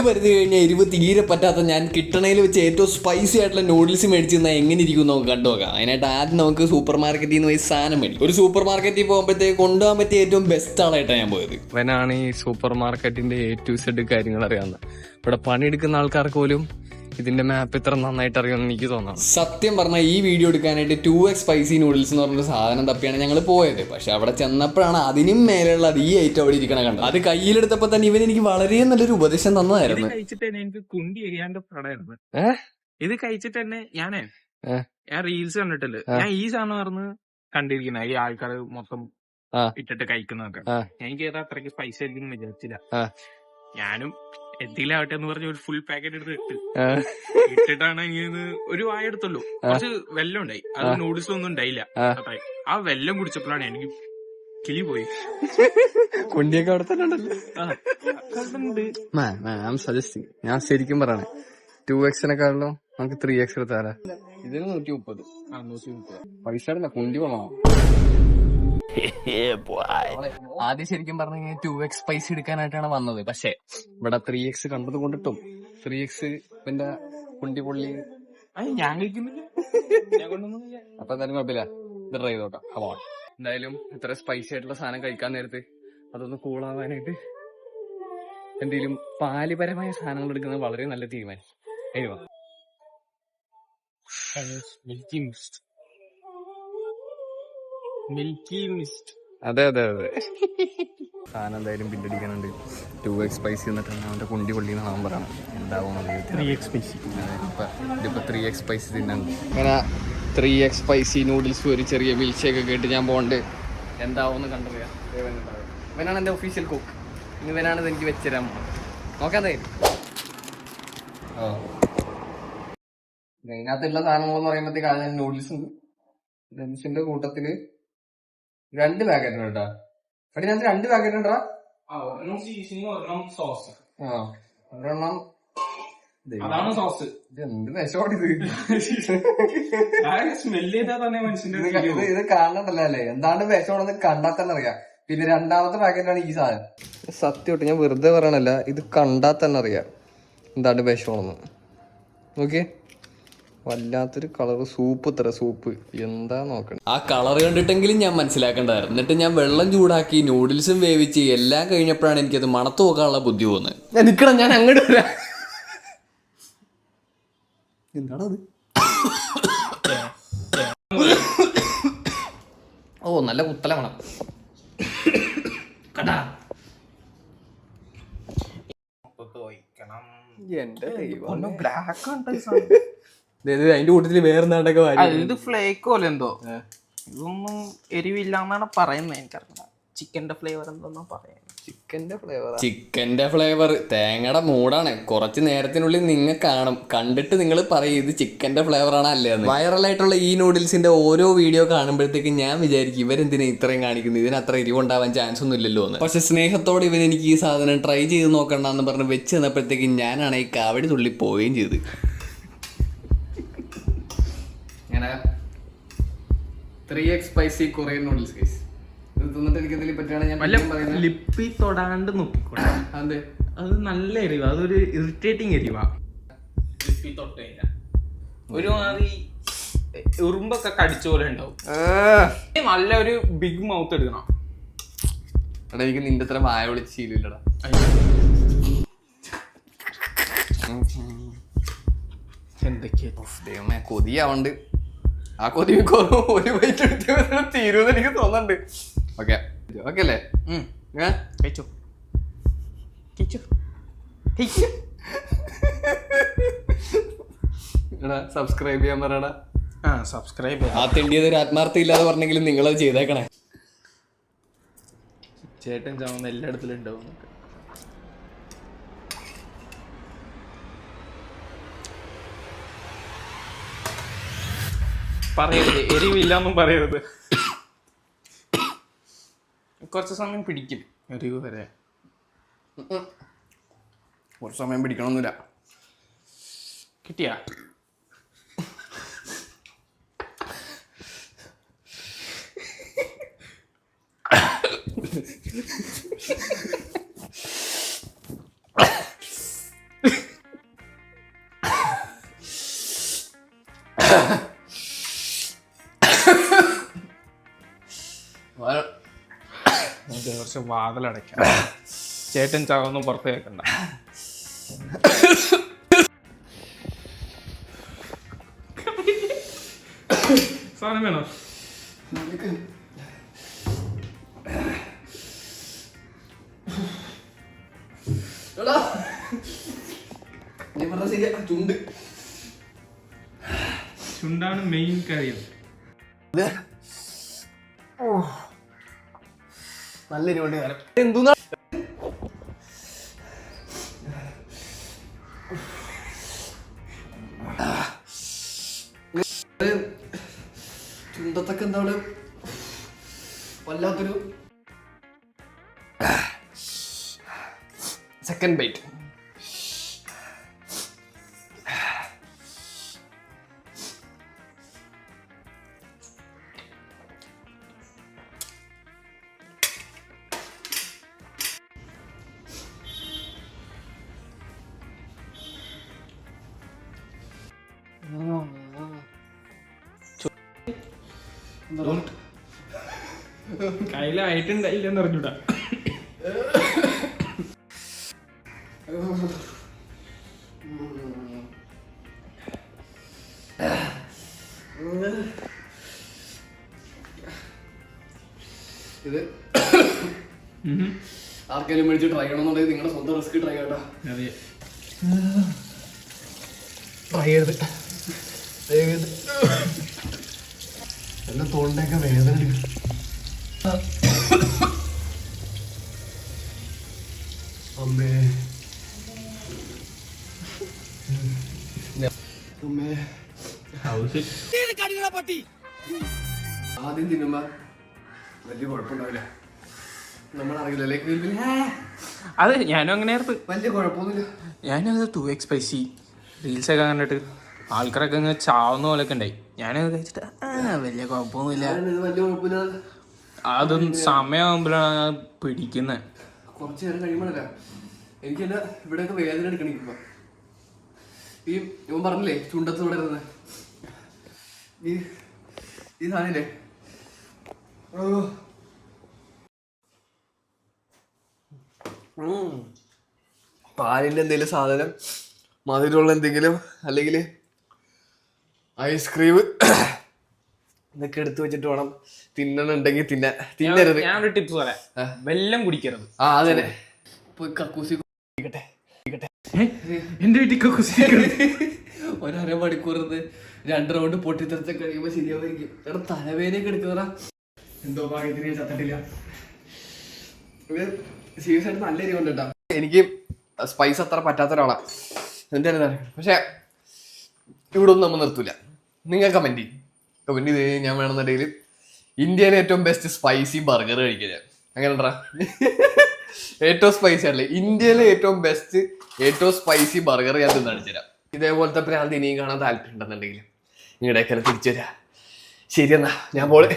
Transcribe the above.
പരിധി കഴിഞ്ഞാൽ എരിവ് തീരെ പറ്റാത്ത ഞാൻ കിട്ടണയിൽ വെച്ച് ഏറ്റവും സ്പൈസി ആയിട്ടുള്ള നൂഡിൽസ് മേടിച്ച് തന്നാൽ എങ്ങനെ ഇരിക്കും നമുക്ക് കണ്ടുനോക്കാം. അതിനായിട്ട് ആദ്യം നമുക്ക് സൂപ്പർ മാർക്കറ്റിൽ നിന്ന് പോയി സാധനം മേടിക്കും. ഒരു സൂപ്പർ മാർക്കറ്റിൽ പോകുമ്പോഴത്തേക്ക് കൊണ്ടുപോകാൻ പറ്റിയ ഏറ്റവും ബെസ്റ്റ് ആളായിട്ടാണ് ഞാൻ പോയത്. ഇവനാണ് ഈ സൂപ്പർ മാർക്കറ്റിന്റെ A to Z കാര്യങ്ങൾ അറിയാവുന്നത്. ഇവിടെ പണിയെടുക്കുന്ന ആൾക്കാർക്ക് പോലും ഇതിന്റെ മാപ്പ് ഇത്ര നന്നായിട്ട് അറിയുമെന്ന് എനിക്ക് തോന്നാം. സത്യം പറഞ്ഞാൽ ഈ വീഡിയോ എടുക്കാനായിട്ട് 2x സ്പൈസി നൂഡിൽസ് എന്ന് പറഞ്ഞൊരു സാധനം തപ്പിയാണ് ഞങ്ങൾ പോയത്. പക്ഷെ അവിടെ ചെന്നപ്പോഴാണ് അതിനും മേലെയുള്ള ഈ ഐറ്റം അവിടെ ഇരിക്കണ കണ്ടത്. അത് കയ്യിലെടുത്തപ്പോ തന്നെ ഇവൻ എനിക്ക് വളരെ നല്ലൊരു ഉപദേശം തന്നതായിരുന്നു. കഴിച്ചിട്ട് തന്നെ എനിക്ക് കുണ്ടി എരിയാണ്ട് പടമായിരുന്നു. ഇത് കഴിച്ചിട്ട് തന്നെ ഞാൻ റീൽസ് കണ്ടിട്ടില്ല. ഞാൻ ഈ സാധനം പറഞ്ഞ് കണ്ടിരിക്കുന്ന ഈ ആൾക്കാർ മൊത്തം ഇട്ടിട്ട് കഴിക്കുന്നതൊക്കെ. എനിക്ക് ഏതാ അത്രയ്ക്ക് സ്പൈസി ആയിരിക്കും വിചാരിച്ചില്ല. ഞാനും എന്തെങ്കിലും ആവട്ടെ എന്ന് പറഞ്ഞ ഒരു ഫുൾ പാക്കറ്റ് എടുത്ത് ഇട്ടിട്ടാണ് ഇങ്ങനെ ഒരു വായ എടുത്തുള്ളൂ. കുറച്ച് വെല്ലം ഉണ്ടായി. അത് നൂഡിൽസ് ഒന്നും ഉണ്ടായില്ല. ആ വെല്ലം കുടിച്ചപ്പോഴാണ് എനിക്ക് കിളി പോയി. കുണ്ടിയൊക്കെ അവിടെ തന്നെ ഉണ്ടല്ലോ. ഞാൻ ശരിക്കും പറയണേ 2x നമുക്ക് 3x എടുത്താലോ. ഇതിന് 130. പൈസ കുണ്ടി പോണോ? ആദ്യം ശരിക്കും പറഞ്ഞ 2x സ്പൈസി എടുക്കാനായിട്ടാണ് വന്നത്. പക്ഷെ ഇവിടെ 3x കണ്ടത് കൊണ്ടിട്ടും 3x പിന്നെ കുണ്ടി പൊള്ളി ഞാൻ കഴിക്കുന്നില്ല. അപ്പൊ എന്തായാലും കുഴപ്പമില്ല, ഇത് ട്രൈ ചെയ്ത് നോക്കാം. അപ്പോൾ എന്തായാലും ഇത്ര സ്പൈസി ആയിട്ടുള്ള സാധനം കഴിക്കാൻ നേരത്ത് അതൊന്ന് കൂളാവാനായിട്ട് എന്തെങ്കിലും പാലിപരമായ സാധനങ്ങൾ എടുക്കുന്നത് വളരെ നല്ല തീരുമാനം. Milky mist. അതെ അതെ അതെ. സാധനം എന്തായാലും പിന്നടിക്കാനുണ്ട്. 2x സ്പൈസി എന്നിട്ടാണ് അവന്റെ കുണ്ടി പൊള്ളി എന്നാണ് അവൻ പറയുന്നത്. എന്താവും 3x സ്പൈസി. ഇതിപ്പോ 3x സ്പൈസി തിന്നാണ്. അങ്ങനെ 3x സ്പൈസി നൂഡിൽസ് ഒരു ചെറിയ മിൽക്ക് ഷേക്ക് ഒക്കെ ഇട്ട് ഞാൻ പോകണ്ട്. എന്താവും കണ്ടറിയാം. ഇവനാണ് എന്റെ ഒഫീഷ്യൽ കുക്ക്. ഇവനാണ് ഇത് എനിക്ക് വെച്ചുതരാൻ നോക്കാൻ. ഇതിനകത്തുള്ള സാധനങ്ങൾ എന്ന് പറയുമ്പോഴത്തേക്ക് നൂഡിൽസിന്റെ കൂട്ടത്തില് 2 പാക്കറ്റ് ഉണ്ട് കേട്ടോ. അവിടെ ഞാൻ 2 പാക്കറ്റ് ഉണ്ടാ. സോസ്. ഒരെണ്ണം അതാണ് സോസ്. എന്ത് വിഷമാണ് ഇത്. സ്മെല്ല് ചെയ്താൽ തന്നെ മനുഷ്യന്റെ ഇത് കാണണ്ടല്ലോ അല്ലേ, എന്താണ് വിഷമാണെന്ന് കണ്ടാൽ തന്നെ അറിയാം. പിന്നെ രണ്ടാമത്തെ പാക്കറ്റാണ് ഈ സാധനം. സത്യമായിട്ട് ഞാൻ വെറുതെ പറയണല്ല, ഇത് കണ്ടാൽ തന്നെ അറിയാം എന്താണ് വിഷമാണെന്ന്. നോക്കിയേ, വല്ലാത്തൊരു കളറ്. സൂപ്പ് ഇത്ര സൂപ്പ് എന്താ നോക്കണം. ആ കളർ കണ്ടിട്ടെങ്കിലും ഞാൻ മനസ്സിലാക്കേണ്ടതായിരുന്നു. എന്നിട്ട് ഞാൻ വെള്ളം ചൂടാക്കി നൂഡിൽസും വേവിച്ച് എല്ലാം കഴിഞ്ഞപ്പോഴാണ് എനിക്കത് മണത്ത് നോക്കാനുള്ള ബുദ്ധി തോന്നുന്നത്. നിക്കണം, ഞാൻ അങ്ങോട്ട് വരാം. എന്താണത്? ഓ നല്ല കുത്തല മണം. എന്റെ ദൈവം, ബ്ലാക്ക് അതിന്റെ കൂട്ടത്തില് വേറെന്താണ്ടൊക്കെ ഇത് ഫ്ലേക്ക് പോലെ എന്തോ. ഇതൊന്നും എരിവില്ലാന്നാണ് പറയുന്നത്. എനിക്കറിയാം ചിക്കന്റെ ഫ്ലേവർ എന്തോന്നാ പറയുന്നത്. ചിക്കന്റെ ഫ്ലേവർ തേങ്ങയുടെ മൂടാണ്. കുറച്ച് നേരത്തിനുള്ളിൽ നിങ്ങൾ കാണും, കണ്ടിട്ട് നിങ്ങൾ പറയും ഇത് ചിക്കന്റെ ഫ്ലേവർ ആണ് അല്ലേ എന്ന്. വൈറലായിട്ടുള്ള ഈ നൂഡിൽസിന്റെ ഓരോ വീഡിയോ കാണുമ്പോഴത്തേക്കും ഞാൻ വിചാരിക്കും ഇവരെന്തിനാ ഇത്രയും കാണിക്കുന്നത്, ഇതിന് അത്ര എരിവുണ്ടാവാൻ ചാൻസ് ഒന്നും ഇല്ലല്ലോ എന്ന്. പക്ഷെ സ്നേഹത്തോടെ ഇവൻ എനിക്ക് ഈ സാധനം ട്രൈ ചെയ്ത് നോക്കണ്ടെന്ന് പറഞ്ഞ് വെച്ച് തന്നപ്പോഴത്തേക്കും ഞാനാണ് ഈ കാവടി തുള്ളി പോവുകയും ചെയ്ത്. ഇങ്ങനെ 3x spicy Korean noodles guys. ഇത് തിന്നിട്ട് എനിക്ക് എന്തെങ്കിലും പറ്റുകയാണെങ്കിൽ ഞാൻ പറയുന്നത് ലിപ്പി തൊടാണ്ട് നോക്കിക്കോട്ടെ. അതെ, അത് നല്ല എരിവാ. അതൊരു ഇറിറ്റേറ്റിംഗ് എരിവാ. ലിപ്പി തൊട്ട് കഴിഞ്ഞാൽ ഒരു മാതിരി ഉറുമ്പൊക്കെ കടിച്ച പോലെ ഉണ്ടാവും. നല്ല ഒരു ബിഗ് മൗത്ത് എടുക്കണം. എടാ, എനിക്ക് നിന്റെ അത്ര വായ വിളിച്ച് ശീലമില്ലടാ. എന്തൊക്കെയാ കൊതിയാവണ്ട്. ആ കൊതി ഒരു വൈറ്റ് എടുത്ത് തീരുമെന്ന് എനിക്ക് തോന്നുന്നുണ്ട്. ഓക്കെ ഓക്കെ അല്ലേ? കഴിച്ചോ എടാ, സബ്സ്ക്രൈബ് ചെയ്യാൻ പറയടാ. സബ്സ്ക്രൈബ്. ആ തെണ്ടിയത് ഒരു ആത്മാർത്ഥം ഇല്ലാതെ പറഞ്ഞെങ്കിലും നിങ്ങളത് ചെയ്തേക്കണേ. ചേട്ടൻ ചാവുന്ന എല്ലായിടത്തിലും ഉണ്ടാവും. പറയരുത്, എരിവില്ലാന്നും പറയരുത്. കുറച്ച് സമയം പിടിക്കും എരിവ് വരെ. കുറച്ച് സമയം പിടിക്കണമെന്നില്ല. കിട്ടിയാ കുറച്ച് വാതിലടയ്ക്കാം. ചേട്ടൻ ചാവൊന്നും പുറത്ത് കേൾക്കണ്ട. സാധനം വേണോ? ചുണ്ടാണ് മെയിൻ കാര്യം. നല്ല ഇരുപണ്ട് കാലം എന്തുന്നാ ചുണ്ടത്തൊക്കെ എന്താണ് വല്ലാത്തൊരു സെക്കൻഡ് ബൈറ്റ്. കയ്യിലായിട്ടുണ്ടായില്ലെന്ന് അറിഞ്ഞൂടാ. ഇത് ആർക്കെങ്കിലും മേടിച്ച് ട്രൈ ചെയ്യണമെന്നുണ്ടെങ്കിൽ നിങ്ങളുടെ സ്വന്തം റിസ്ക് ട്രൈ ചെയ്യട്ടോ. ട്രൈ ചെയ്ത് എന്റെ തോളിൻ്റെയൊക്കെ വേദന എടുക്കും. അമ്മേ അമ്മേ ആദ്യം തിന്നുമ്പോ വലിയ കുഴപ്പമുണ്ടാവില്ല. നമ്മളറിയില്ല. അത് ഞാനും അങ്ങനെ വലിയ കുഴപ്പമൊന്നുമില്ല. ഞാനും അത് 2x സ്പൈസി റീൽസൊക്കെ കണ്ടിട്ട് ആൾക്കാരൊക്കെ ഇങ്ങനെ ചാവുന്ന പോലെയൊക്കെ ഉണ്ടായി. ഞാനത് കഴിച്ചിട്ട് വലിയ കുഴപ്പമൊന്നുമില്ല. വലിയ കുഴപ്പമില്ല. അതും സമയമാകുമ്പോഴാണ് പിടിക്കുന്നത്. കുറച്ച് നേരം കഴിയുമ്പോഴല്ല എനിക്ക് എന്നെ ഇവിടെയൊക്കെ വേദന എടുക്കണിപ്പോ. ഈ ഇവൻ പറഞ്ഞില്ലേ ചുണ്ടത്ത് തുടരുന്നത് ഈ സാധനല്ലേ പാലിന്റെ എന്തെങ്കിലും സാധനം, മധുരമുള്ള എന്തെങ്കിലും, അല്ലെങ്കിൽ ഐസ്ക്രീം ഇതൊക്കെ എടുത്തു വെച്ചിട്ട് വേണം തിന്നണുണ്ടെങ്കിൽ തിന്നരുത്. ഞാനൊരു ടിപ്സ് പറയാം, വെള്ളം കുടിക്കരുത്. അതെ പോയി കക്കൂസി എന്റെ വീട്ടിൽ കക്കൂസി ഒരമണിക്കൂർ 2 റൗണ്ട് പൊട്ടിത്തെറിച്ച കഴിയുമ്പോ ശരിയാവായിരിക്കും. എടാ തലവേദനയൊക്കെ എടുക്കുന്നതാ. എന്തോ ഭാഗ്യത്തിന് ചത്തിട്ടില്ല. സീരിയസ് ആയിട്ട് നല്ല എരിവുണ്ട് കേട്ടോ. എനിക്ക് സ്പൈസ് അത്ര പറ്റാത്ത ഒരാളാണ്. എന്താ പക്ഷെ ഇവിടെ ഒന്നും നമ്മൾ നിർത്തൂല. നിങ്ങൾ കമന്റ് ചെയ്ത് ഞാൻ വേണമെന്നുണ്ടെങ്കിൽ ഇന്ത്യയിലെ ഏറ്റവും ബെസ്റ്റ് സ്പൈസി ബർഗർ കഴിക്കുക. അങ്ങനെ ഉണ്ടാ ഏറ്റവും സ്പൈസി ആണല്ലേ ഇന്ത്യയിലെ ഏറ്റവും ബെസ്റ്റ് ഏറ്റവും സ്പൈസി ബർഗർ ഞാൻ തിന്നടിച്ചു തരാം. ഇതേപോലത്തെ പ്രാന്ത് ഇനിയും കാണാൻ താല്പര്യം ഉണ്ടെന്നുണ്ടെങ്കിൽ നിങ്ങളുടെയൊക്കെ തിരിച്ചു തരാം. ശരി എന്നാ ഞാൻ പോളെ.